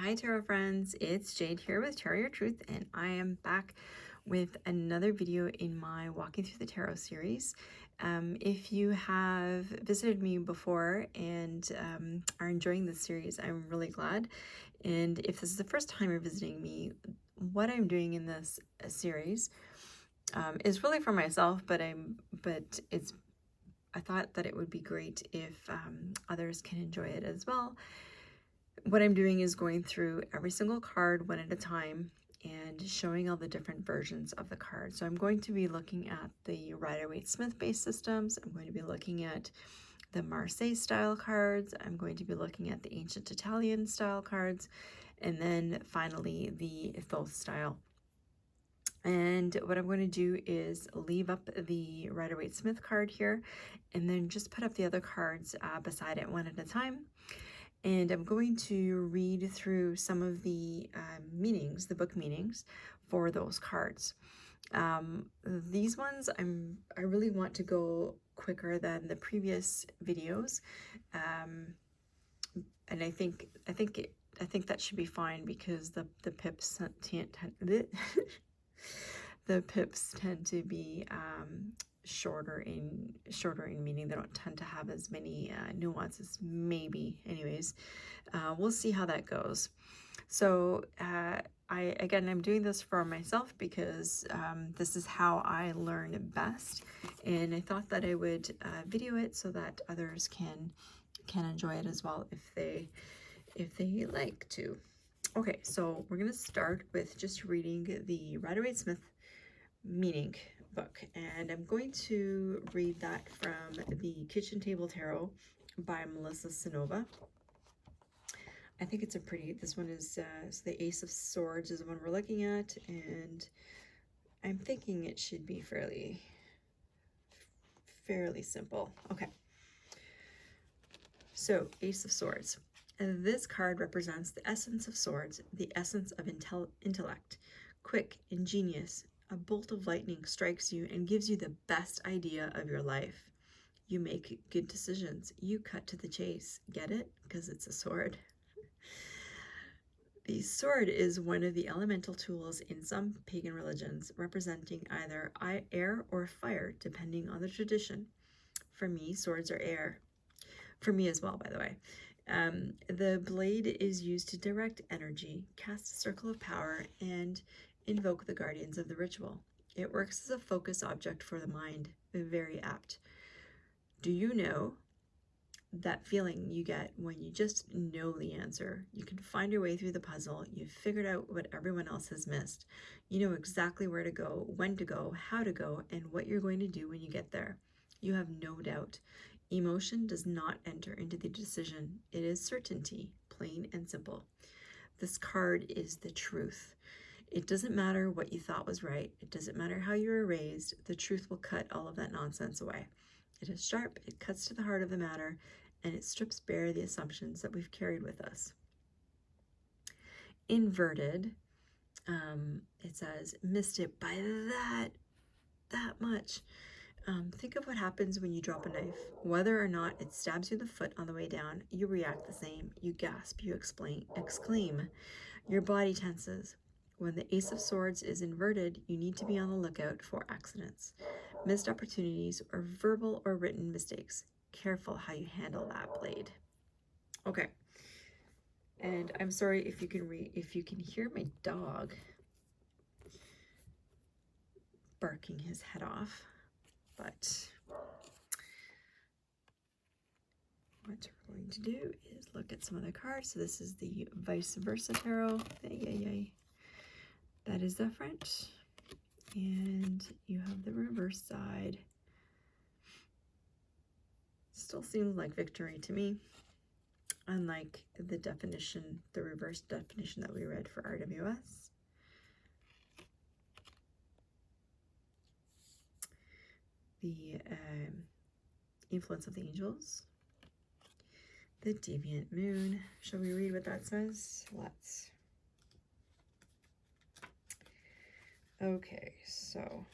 Hi tarot friends, it's Jade here with Tarot Your Truth, and I am back with another video in my Walking Through the Tarot series. If you have visited me before and are enjoying this series, I'm really glad. And if this is the first time you're visiting me, what I'm doing in this series is really for myself, but I thought that it would be great if others can enjoy it as well. What I'm doing is going through every single card one at a time and showing all the different versions of the card. So I'm going to be looking at the Rider-Waite-Smith based systems. I'm going to be looking at the Marseille style cards. I'm going to be looking at the ancient Italian style cards, and then finally the Thoth style. And what I'm going to do is leave up the Rider-Waite-Smith card here and then just put up the other cards beside it one at a time. And I'm going to read through some of the meanings, the book meanings for those cards. These ones I really want to go quicker than the previous videos, and I think that should be fine because the pips the pips tend to be shorter in meaning. They don't tend to have as many nuances, maybe. Anyways, we'll see how that goes. So I'm doing this for myself because this is how I learn best, and I thought that I would video it so that others can enjoy it as well if they like to. Okay, so we're gonna start with just reading the Rider-Waite-Smith meaning book, and I'm going to read that from the Kitchen Table Tarot by Melissa Sinova. I think it's a pretty, this one is so the Ace of Swords is the one we're looking at, and I'm thinking it should be fairly simple. Okay, so Ace of Swords, and this card represents the essence of swords, the essence of intellect, quick, ingenious. A bolt of lightning strikes you and gives you the best idea of your life. You make good decisions. You cut to the chase. Get it? Because it's a sword. The sword is one of the elemental tools in some pagan religions, representing either air or fire, depending on the tradition. For me, swords are air. For me as well, by the way. The blade is used to direct energy, cast a circle of power, and invoke the guardians of the ritual. It works as a focus object for the mind. Very apt. Do you know that feeling you get when you just know the answer? You can find your way through the puzzle. You've figured out what everyone else has missed. You know exactly where to go, when to go, how to go, and what you're going to do when you get there. You have no doubt. Emotion does not enter into the decision. It is certainty, plain and simple. This card is the truth. It doesn't matter what you thought was right. It doesn't matter how you were raised. The truth will cut all of that nonsense away. It is sharp, it cuts to the heart of the matter, and it strips bare the assumptions that we've carried with us. Inverted, it says, missed it by that much. Think of what happens when you drop a knife. Whether or not it stabs you in the foot on the way down, you react the same. You gasp, you exclaim. Your body tenses. When the Ace of Swords is inverted, you need to be on the lookout for accidents, missed opportunities, or verbal or written mistakes. Careful how you handle that blade. Okay. And I'm sorry if you can hear my dog barking his head off, but what we're going to do is look at some other cards. So this is the Vice Versa Tarot. Yay. That is the front. And you have the reverse side. Still seems like victory to me, unlike the definition, the reverse definition that we read for RWS. The influence of the angels. The deviant moon. Shall we read what that says? Let's. Okay, so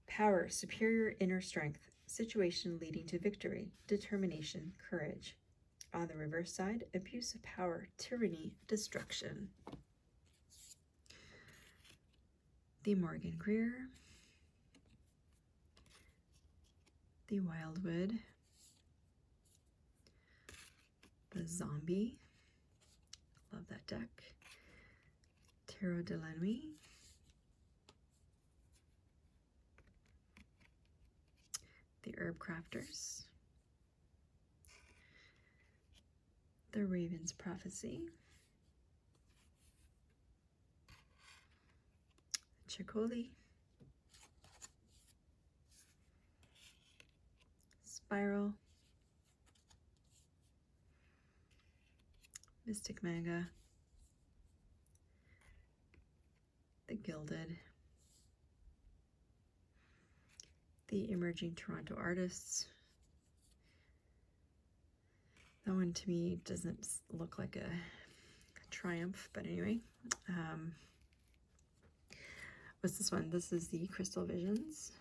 power, superior inner strength, situation leading to victory, determination, courage. On the reverse side, abuse of power, tyranny, destruction. The Morgan Greer, the Wildwood, the Zombie, love that deck, Tarot de la Nuit, the Herb Crafters, the Raven's Prophecy, Chicoli, Spiral, Mystic Manga, the Gilded, the Emerging Toronto Artists. That one to me doesn't look like a triumph, but anyway. What's this one? This is the Crystal Visions.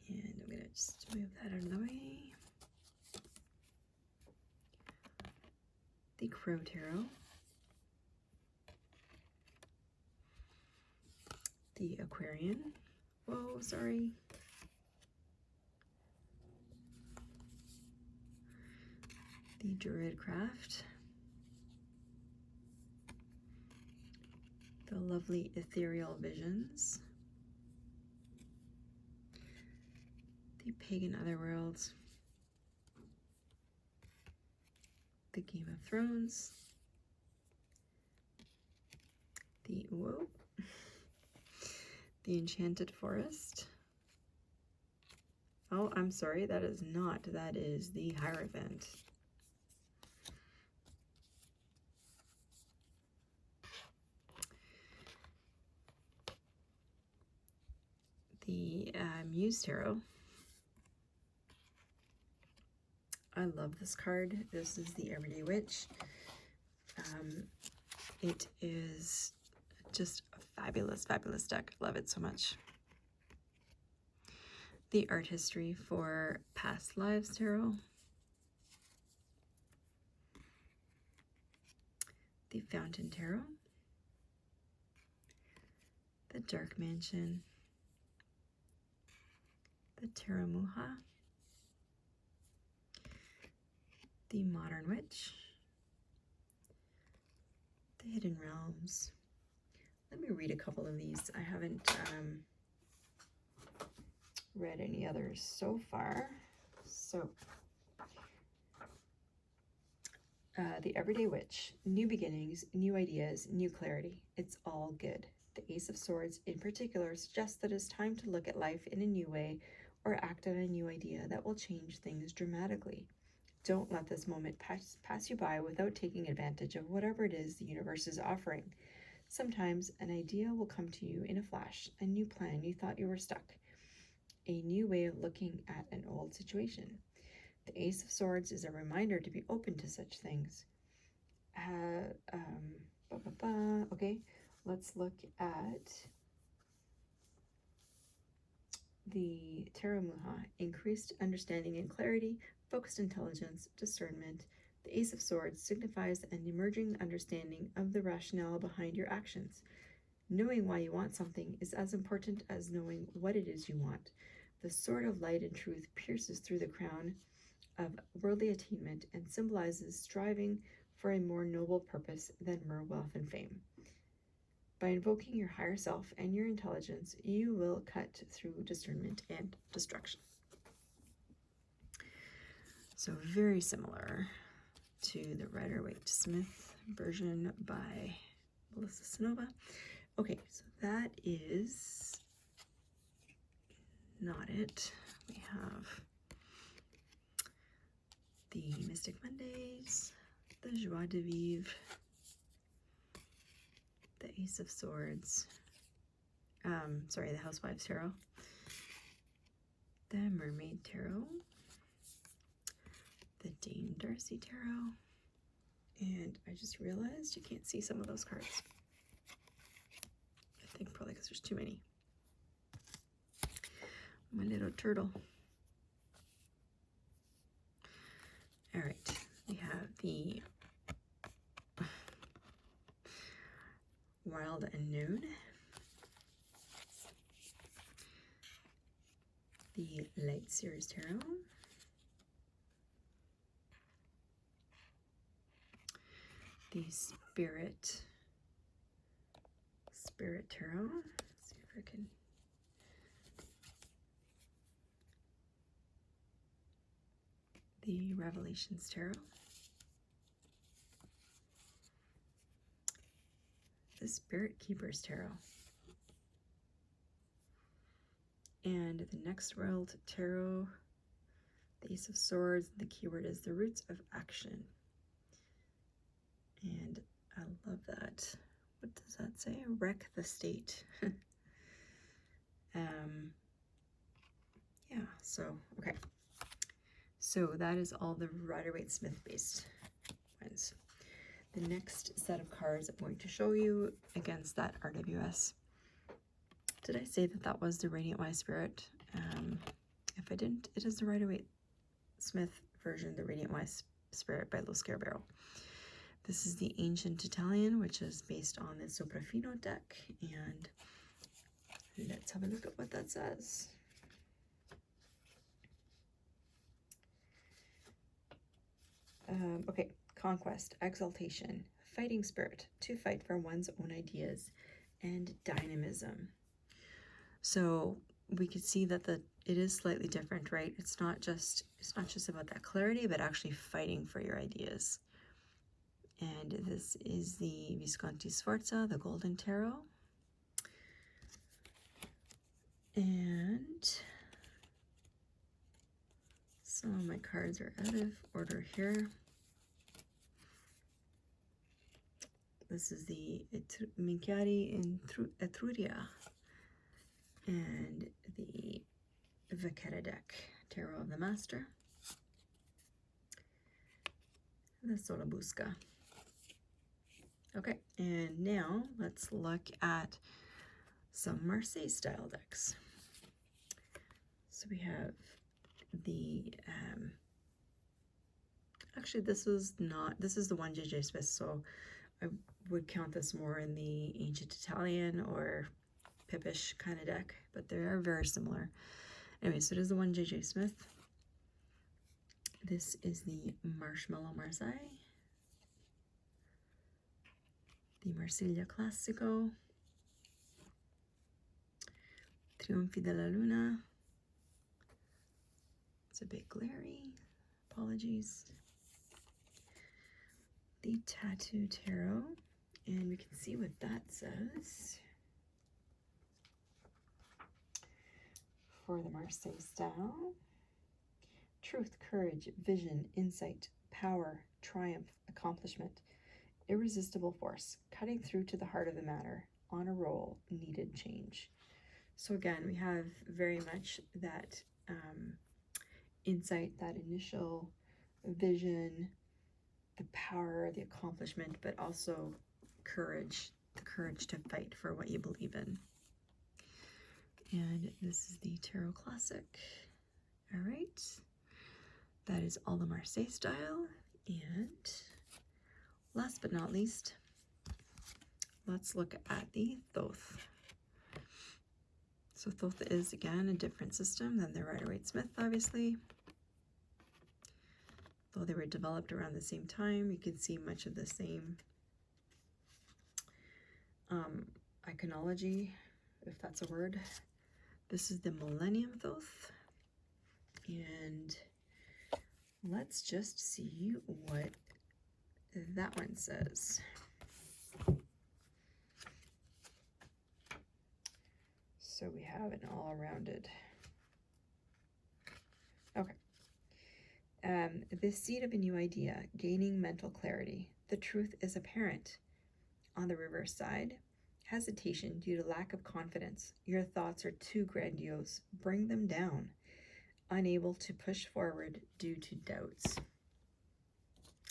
And I'm going to just move that out of the way. The Crow Tarot. The Aquarian. Whoa, sorry. The Druid Craft. The Lovely Ethereal Visions. The Pagan Otherworlds. The Game of Thrones. The the Enchanted Forest. Oh, I'm sorry, that is not. That is the Hierophant. The Muse Tarot. I love this card. This is the Everyday Witch. It is just a fabulous, fabulous deck. Love it so much. The Art History for Past Lives Tarot. The Fountain Tarot. The Dark Mansion. The Taramuha. The Modern Witch. The Hidden Realms. Let me read a couple of these. I haven't read any others so far. So, the Everyday Witch. New beginnings, new ideas, new clarity. It's all good. The Ace of Swords in particular suggests that it's time to look at life in a new way or act on a new idea that will change things dramatically. Don't let this moment pass you by without taking advantage of whatever it is the universe is offering. Sometimes an idea will come to you in a flash, a new plan you thought you were stuck, a new way of looking at an old situation. The Ace of Swords is a reminder to be open to such things. Okay, let's look at the Taramuha. Increased understanding and clarity, focused intelligence, discernment. The Ace of Swords signifies an emerging understanding of the rationale behind your actions. Knowing why you want something is as important as knowing what it is you want. The sword of light and truth pierces through the crown of worldly attainment and symbolizes striving for a more noble purpose than mere wealth and fame. By invoking your higher self and your intelligence, you will cut through discernment and destruction. So very similar to the Rider-Waite-Smith version by Melissa Sonova. Okay, so that is not it. We have the Mystic Mondays, the Joie de Vivre, the Ace of Swords, the Housewives Tarot, the Mermaid Tarot, the Dame Darcy Tarot, and I just realized you can't see some of those cards. I think probably because there's too many. My little turtle. All right, we have the Wild Unknown, the Light Series Tarot, the Spirit Tarot. Let's see if I can. The Revelations Tarot, the Spirit Keepers Tarot, and the Next World Tarot, the Ace of Swords. The keyword is the roots of action. And I love that. What does that say? Wreck the state. Yeah, so, okay. So that is all the Rider-Waite-Smith based ones. The next set of cards I'm going to show you against that RWS. Did I say that that was the Radiant Wise Spirit? If I didn't, it is the Rider-Waite-Smith version, the Radiant Wise Spirit by Lo Scarabeo. This is the Ancient Italian, which is based on the Sopraffino deck, and let's have a look at what that says. Okay, conquest, exaltation, fighting spirit, to fight for one's own ideas, and dynamism. So we could see that it is slightly different, right? It's not just about that clarity, but actually fighting for your ideas. And this is the Visconti Sforza, the Golden Tarot. And some of my cards are out of order here. This is the Minchiari in Etruria and the Vacetta deck, Tarot of the Master, the Solabusca. Okay, and now let's look at some Marseille style decks. So we have the, actually this is the one JJ Smith, so I would count this more in the Ancient Italian or Pippish kind of deck, but they are very similar. Anyway, so it is the one JJ Smith. This is the Marshmallow Marseille, the Marsiglia Classico, Trionfi della Luna. It's a bit glary, apologies. The Tattoo Tarot, and we can see what that says for the Marseille style. Truth, courage, vision, insight, power, triumph, accomplishment, irresistible force, cutting through to the heart of the matter, on a roll, needed change. So again, we have very much that insight, that initial vision, the power, the accomplishment, but also courage, the courage to fight for what you believe in. And this is the Tarot Classic. All right, that is all the Marseille style. And last but not least, let's look at the Thoth. So Thoth is, again, a different system than the Rider-Waite-Smith, obviously. Though they were developed around the same time, you can see much of the same iconology, if that's a word. This is the Millennium Thoth. And let's just see what that one says. So we have an all-rounded. Okay. The seed of a new idea, gaining mental clarity. The truth is apparent. On the reverse side, hesitation due to lack of confidence. Your thoughts are too grandiose. Bring them down. Unable to push forward due to doubts.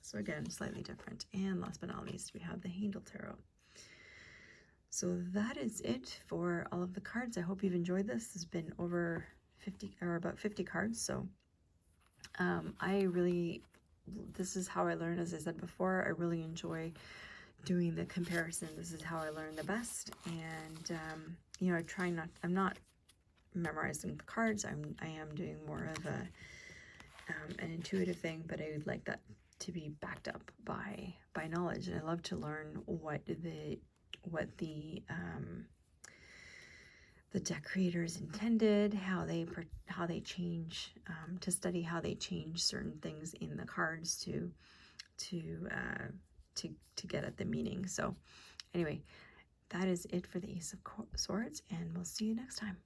So again, slightly different. And last but not least, we have the Handel Tarot. So that is it for all of the cards. I hope you've enjoyed this. This has been over 50 or about 50 cards. So I really this is how I learn. As I said before, I really enjoy doing the comparison. This is how I learn the best. And you know, I'm not memorizing the cards. I am doing more of a an intuitive thing, but I would like that to be backed up by knowledge. And I love to learn what the deck creators intended, how they change, to study how they change certain things in the cards to get at the meaning. So anyway, that is it for the Ace of Swords, and we'll see you next time.